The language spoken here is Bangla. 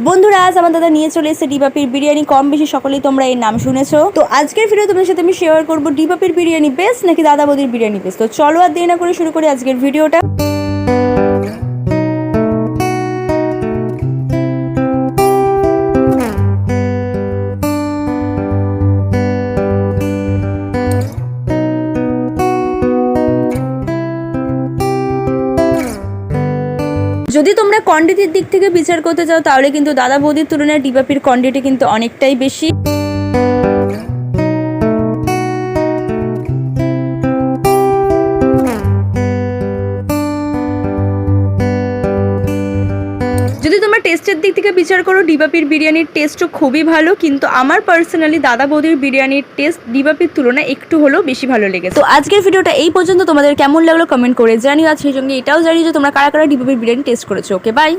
বন্ধুরা, আজ আমার দাদা নিয়ে চলে এসেছে ডিবাপির বিরিয়ানি। কম বেশি সকলেই তোমরা এর নাম শুনেছো। তো আজকের ভিডিও তোমাদের সাথে আমি শেয়ার করবো ডিবাপির বিরিয়ানি বেস্ট নাকি দাদা বৌদির বিরিয়ানি বেস্ট। তো চলো আর দেরি না করে শুরু করি আজকের ভিডিওটা। যদি তোমরা কোয়ান্টিটির দিক থেকে বিচার করতে চাও তাহলে কিন্তু দাদা বৌদির তুলনায় ডিবাপির কোয়ান্টিটি কিন্তু অনেকটাই বেশি। যদি তোমরা টেস্টের দিক থেকে বিচার করো ডিবাপির বিরিয়ানির টেস্টও খুবই ভালো, কিন্তু আমার পার্সোনালি দাদা বৌদির বিরিয়ানির টেস্ট ডিবাপির তুলনায় একটু হলেও বেশি ভালো লেগেছে। তো আজকের ভিডিওটা এই পর্যন্ত, তোমাদের কেমন লাগলো কমেন্ট করে জানিও। আর সেই সঙ্গে এটাও জানিও যে তোমরা কারা কারা ডিবাপির বিরিয়ানি টেস্ট করেছো। ওকে, বাই।